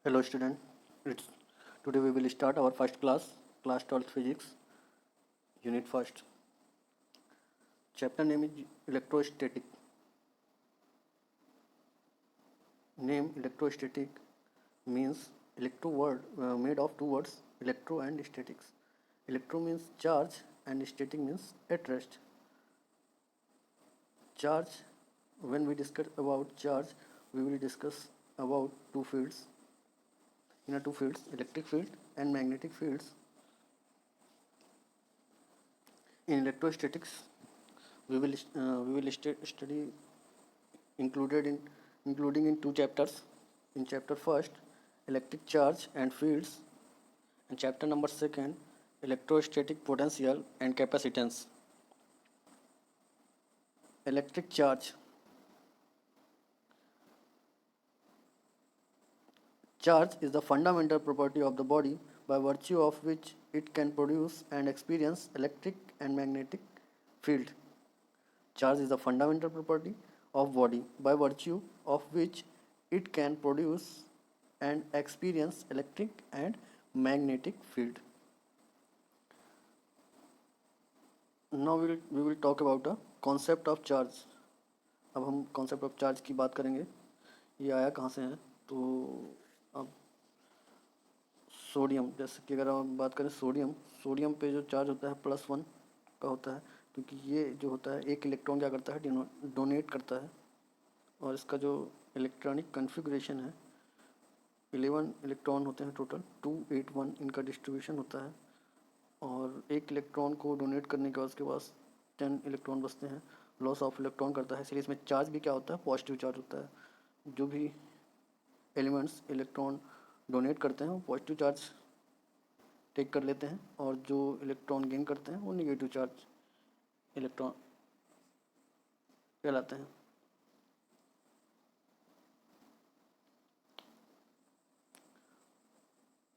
Hello student, it's today we will start our first class 12th physics, unit first. Chapter name is electrostatic. Name electrostatic means electro word made of two words, electro and statics. Electro means charge and static means at rest. Charge, when we discuss about charge, we will discuss about two fields. In two fields, electric field and magnetic fields. In electrostatics, we will study included in including in two chapters. In chapter first, electric charge and fields, and chapter number second, electrostatic potential and capacitance. Electric charge. Charge is the fundamental property of the body by virtue of which it can produce and experience electric and magnetic field. Charge is the fundamental property of body by virtue of which it can produce and experience electric and magnetic field. Now we will talk about the concept of charge. अब हम concept of charge की बात करेंगे. ये आया कहाँ से है? तो अब सोडियम, जैसे कि अगर हम बात करें सोडियम पे जो चार्ज होता है +1 का होता है, क्योंकि ये जो होता है एक इलेक्ट्रॉन क्या करता है, डोनेट करता है, और इसका जो इलेक्ट्रॉनिक कन्फिग्रेशन है 11 इलेक्ट्रॉन होते हैं टोटल, 281 इनका डिस्ट्रीब्यूशन होता है, और एक इलेक्ट्रॉन को डोनेट करने के बाद उसके पास 10 इलेक्ट्रॉन बचते हैं, लॉस ऑफ इलेक्ट्रॉन करता है। इसलिए इसमें चार्ज भी क्या होता है, पॉजिटिव चार्ज होता है। जो भी एलिमेंट्स इलेक्ट्रॉन डोनेट करते हैं वो पॉजिटिव चार्ज टेक कर लेते हैं, और जो इलेक्ट्रॉन गेन करते हैं वो नेगेटिव चार्ज इलेक्ट्रॉन कहलाते हैं।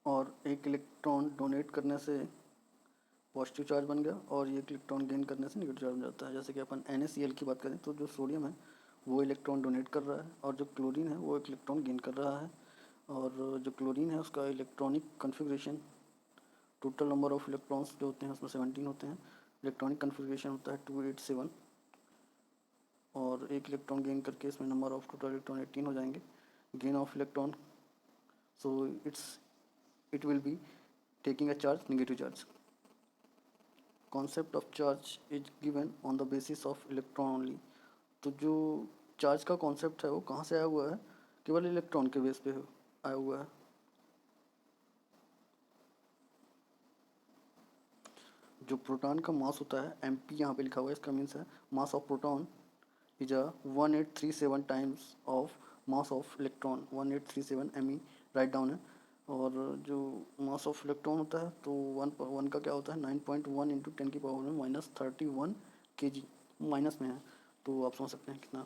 और एक इलेक्ट्रॉन डोनेट करने से पॉजिटिव चार्ज बन गया, और ये इलेक्ट्रॉन गेन करने से नेगेटिव चार्ज बन जाता है। जैसे कि अपन NaCl की बात करें तो जो सोडियम है वो इलेक्ट्रॉन डोनेट कर रहा है, और जो क्लोरीन है वो एक इलेक्ट्रॉन गेन कर रहा है। और जो क्लोरीन है उसका electronic configuration, total number of electrons जो होते हैं उसमें 17 होते हैं, इलेक्ट्रॉनिक कन्फिग्रेशन होता है 287, और एक इलेक्ट्रॉन गेन करके इसमें नंबर ऑफ टोटल इलेक्ट्रॉन 18 हो जाएंगे। Gain of electron, so it will be taking a charge, negative charge. Concept of charge is given on the basis of electron only. तो जो चार्ज का कॉन्सेप्ट है वो कहाँ से आया हुआ है, केवल इलेक्ट्रॉन के बेस पे आया हुआ है। जो प्रोटॉन का मास होता है MP यहाँ पे लिखा हुआ है, इसका मीन्स है mass of proton is 1837 times of mass of electron, 1837 ME write down है। और जो मास ऑफ इलेक्ट्रॉन होता है तो वन का क्या होता है, 9.1 इंटू 10 की पावर में -31 kg, माइनस में है, तो आप समझ सकते हैं कितना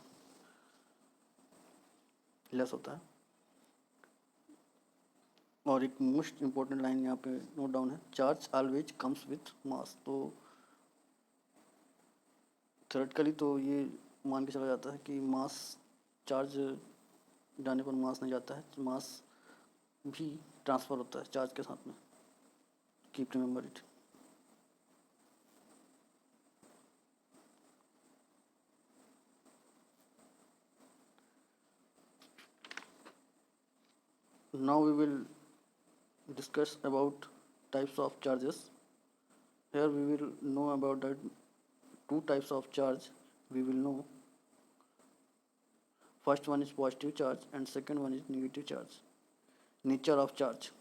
लेस होता है। और एक मोस्ट इम्पोर्टेंट लाइन यहाँ पे नोट डाउन है, charge always comes with mass. तो थ्योरेटिकली तो ये मान के चला जाता है कि मास, चार्ज जाने पर मास नहीं जाता है, मास भी ट्रांसफ़र होता है चार्ज के साथ में। Keep remember it. Now we will discuss about types of charges. Here we will know about the two types of charge. We will know first one is positive charge and second one is negative charge. Nature of charge.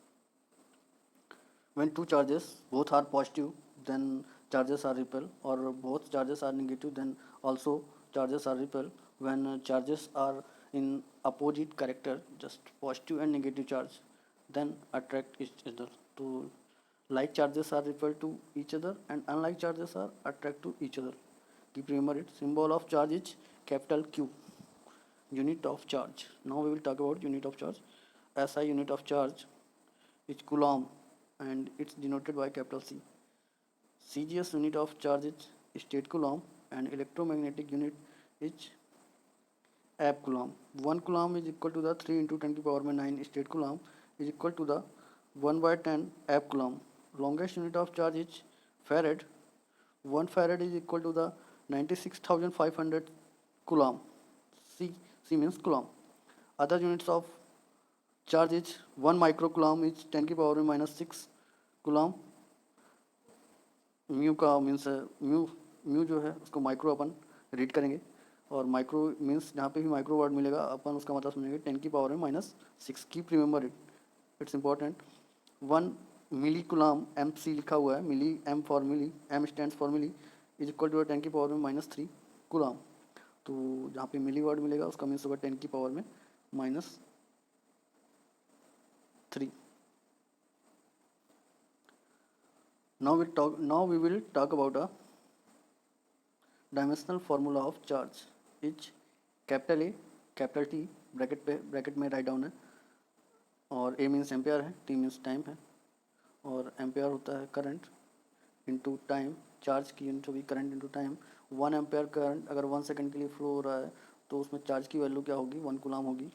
When two charges both are positive, then charges are repel, or both charges are negative, then also charges are repel. When charges are in opposite character, just positive and negative charge, then attract each other. So like charges are repelled to each other and unlike charges are attract to each other. Keep remember it. Symbol of charge is capital Q. Unit of charge. Now we will talk about unit of charge. SI unit of charge is coulomb and it's denoted by capital C. CGS unit of charge is state coulomb and electromagnetic unit is ab coulomb. 1 coulomb is equal to the 3 into 10 की power में 9 state coulomb is equal to the 1/10 amp coulomb. Longest unit of charge is farad. 1 farad is equal to the 96,500 coulomb. C means coulomb. Other units of charge is 1 microcoulomb is 10 की power में minus 6 coulomb. Mu का means mu जो है उसको micro अपन read करेंगे, और micro means जहाँ पे भी माइक्रो वर्ड मिलेगा अपन उसका मतलब समझेंगे 10 की पावर में minus 6. Keep remember it, it's important. 1 milli coulomb MC लिखा हुआ है, milli M for milli, M stands for milli, is equal to 10 की पावर में माइनस 3 कुलाम. तो जहाँ पे मिली वर्ड मिलेगा उसका मीन्स होगा 10 की पावर में minus 3. Now we will talk about a dimensional formula of charge. Is capital A capital T bracket में राइट डाउन है, और A मीन्स एम्पेयर है, T मीन्स टाइम है, और एम्पेयर होता है करंट इनटू टाइम. चार्ज की यूनिट होगी current into time. 1 ampere current अगर 1 सेकंड के लिए फ्लो हो रहा है तो उसमें चार्ज की वैल्यू क्या होगी, 1 कूलम होगी.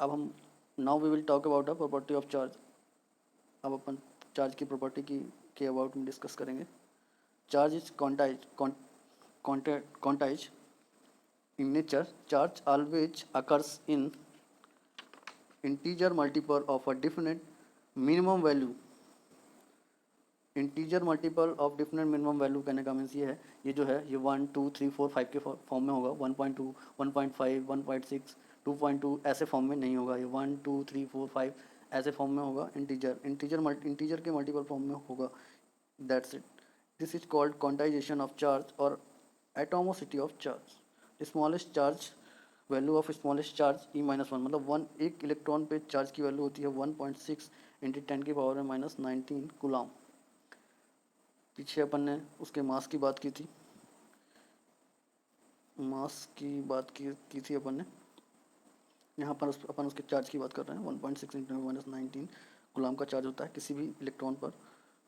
अब हम now we will talk about the property of charge. अब अपन चार्ज की प्रॉपर्टी के अबाउट में डिस्कस करेंगे. Charge is quantised in nature. Charge always occurs in integer multiple of a definite minimum value. Integer multiple of different minimum value कहने का means ये है, ये जो है ये 1 2 3 4 5 के फॉर्म में होगा. 1.2 1.5 1.6 2.2 ऐसे फॉर्म में नहीं होगा. ये 1 2 3 4 5 ऐसे फॉर्म में होगा. इंटीजर के मल्टीपल फॉर्म में होगा. That's it. This is called quantisation of charge और atomicity of charge. Smallest charge value of smallest charge E-1, मतलब 1 इलेक्ट्रॉन पे चार्ज की वैल्यू होती है 1.6 इंटू 10 की पावर में माइनस 19 कूलम. पीछे अपन ने उसके मास की बात की थी, अपन ने. यहाँ पर अपन उसके चार्ज की बात कर रहे हैं. 1.6 इंटू माइनस 19 कूलम का चार्ज होता है किसी भी इलेक्ट्रॉन पर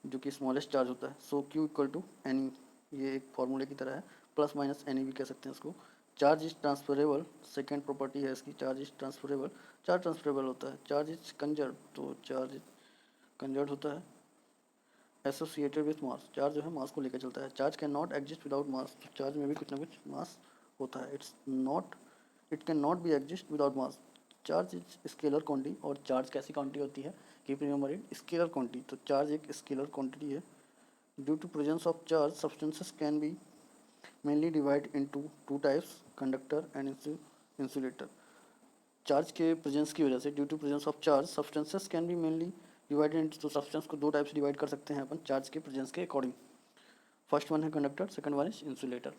जो कि स्मॉलेस्ट चार्ज होता है. सो Q इक्वल टू एनी, ये एक फॉर्मूले की तरह है, प्लस माइनस एनी भी कह सकते हैं इसको. Charge is transferable, second property है इसकी. Charge is transferable, charge transferable होता है. चार्ज इज कंजर्व, तो चार्ज कंजर्व होता है. एसोसिएटेड विथ मास, चार्ज जो है मास को लेकर चलता है. Charge can not exist without mass, तो चार्ज में भी कुछ ना कुछ मास होता है. It can not be exist without mass. Charge is scalar quantity, और चार्ज कैसी क्वांटिटी होती है, keep remember it, scalar quantity. तो चार्ज एक स्केलर क्वांटिटी है. Due to presence of charge substances can be mainly divide into 2 types, conductor and insulator. Charge के presence की वजह से, due to presence of charge substances can be mainly divided into, तो substance को 2 types divide कर सकते हैं अपन charge के प्रेजेंस के अकॉर्डिंग. फर्स्ट वन है conductor, second one is insulator.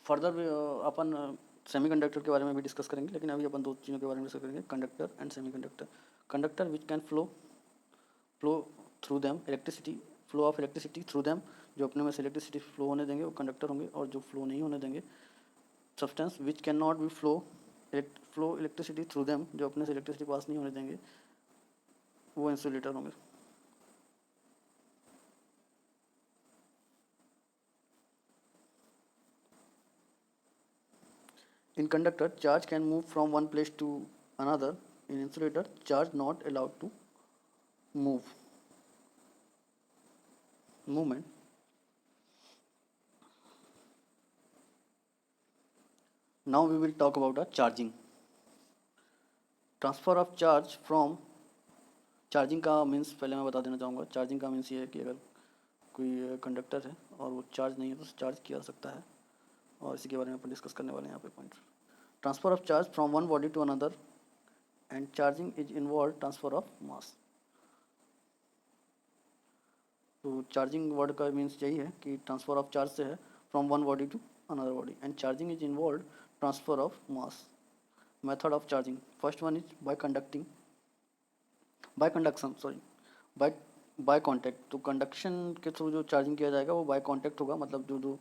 Further upon semiconductor के बारे में भी डिस्कस करेंगे, लेकिन अभी अपन 2 चीज़ों के बारे में डिस्कस करेंगे, conductor and semiconductor. Conductor which can flow through them electricity, flow of electricity through them, जो अपने में से इलेक्ट्रिसिटी फ्लो होने देंगे वो कंडक्टर होंगे, और जो फ्लो नहीं होने देंगे substance which can not B flow electricity through them, जो अपने से इलेक्ट्रिसिटी पास नहीं होने देंगे, वो इंसुलेटर होंगे. In conductor, charge can move from one place to another. In insulator, charge not allowed to move. Movement. Now we will talk about a charging. Transfer of charge from, charging का means पहले मैं बता देना चाहूँगा. Charging का means ये है कि अगर कोई कंडक्टर है और वो चार्ज नहीं है तो चार्ज किया जा सकता है, और इसी के बारे में अपन डिस्कस करने वाले हैं यहाँ पे point. Transfer of charge from one body to another and charging is involve transfer of mass. तो चार्जिंग वर्ड का मीन्स यही है कि ट्रांसफर ऑफ चार्ज से है from one body to another body, and charging is involve transfer of mass. Method of charging, first one is by conduction, by contact. तो conduction के through जो charging किया जाएगा वो बाय कॉन्टैक्ट होगा, मतलब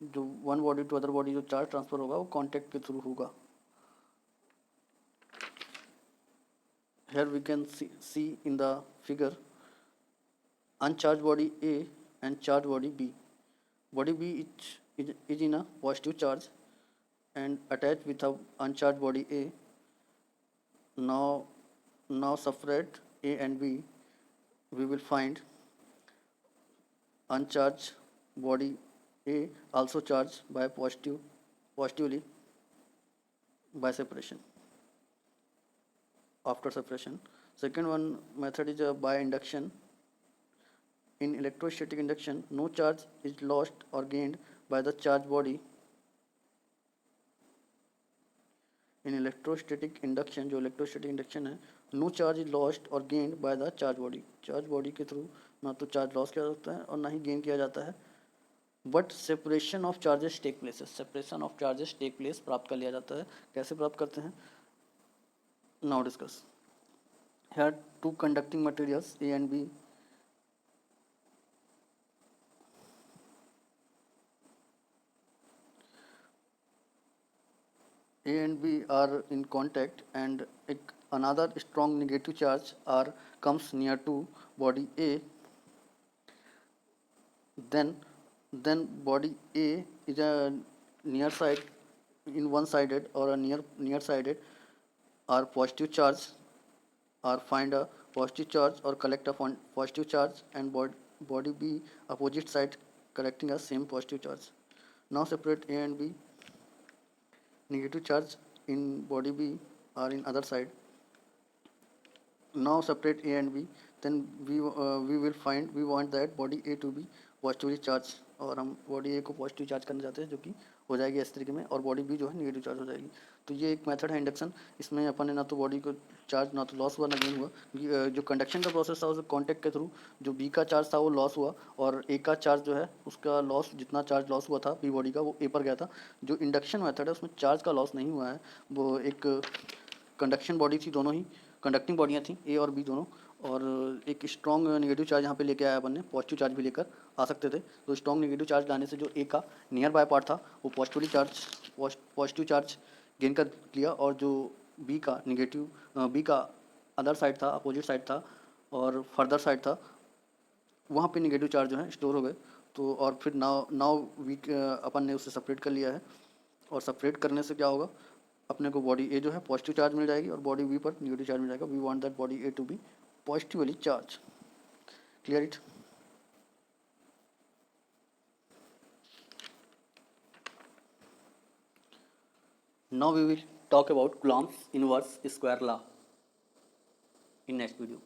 जो one body to other body जो चार्ज ट्रांसफर होगा वो कॉन्टैक्ट के थ्रू होगा. Here we can see in the figure uncharged body A and charged body B. Body B is in a positive charge and attached with a uncharged body A. Now Now separate A and B. We will find uncharged body A also charged by positively by separation. After separation, second one method is by induction. In electrostatic induction, no charge is lost or gained by the charged body. In electrostatic induction, जो electrostatic induction है, no charge is lost or gained by the charged body. charged body के through ना तो charge loss किया जाता है और ना ही गेन किया जाता है, but separation of charges take place. Separation of charges take place, प्राप्त कर लिया जाता है. कैसे प्राप्त करते हैं, now discuss. Here two conducting materials A and B. A and B are in contact, and another strong negative charge R comes near to body A. Then body A is a near side, in one sided or a near sided, are positive charge, or find a positive charge or collect a positive charge, and body B opposite side collecting a same positive charge. Now separate A and B. Negative charge in body B are in other side. Now separate A and B. Then we will find, we want that body A to be positively charged, और हम body ए को positive charge करना चाहते हैं, जो कि हो जाएगी इस तरीके में, और बॉडी बी जो है नेगेटिव चार्ज हो जाएगी. तो ये एक मेथड है इंडक्शन. इसमें अपन ने ना तो बॉडी को चार्ज ना तो लॉस हुआ ना गेन हुआ. जो कंडक्शन का प्रोसेस था उस कॉन्टैक्ट के थ्रू जो बी का चार्ज था वो लॉस हुआ, और ए का चार्ज जो है उसका लॉस, जितना चार्ज लॉस हुआ था बी बॉडी का वो ए पर गया था. जो इंडक्शन मेथड है उसमें चार्ज का लॉस नहीं हुआ है. वो एक कंडक्शन बॉडी थी, दोनों ही कंडक्टिंग बॉडियाँ थी ए और बी दोनों, और एक स्ट्रॉन्ग नेगेटिव चार्ज यहाँ पे लेके आया अपन ने. पॉजिटिव चार्ज भी लेकर आ सकते थे. तो स्ट्रॉन्ग नेगेटिव चार्ज लाने से जो ए का नियर बाय पार्ट था वो पॉजिटिव चार्ज गेन कर लिया, और जो बी का नेगेटिव, बी का अदर साइड था, अपोजिट साइड था और फर्दर साइड था, वहाँ पे नेगेटिव चार्ज जो है स्टोर हो गए. तो और फिर नाउ वी अपन ने उसे सेपरेट कर लिया है, और सेपरेट करने से क्या होगा, अपने को बॉडी ए जो है पॉजिटिव चार्ज मिल जाएगी और बॉडी बी पर नेगेटिव चार्ज मिल जाएगा. We want that body A to be positively charged. Clear it? Now we will talk about Coulomb's inverse square law in next video.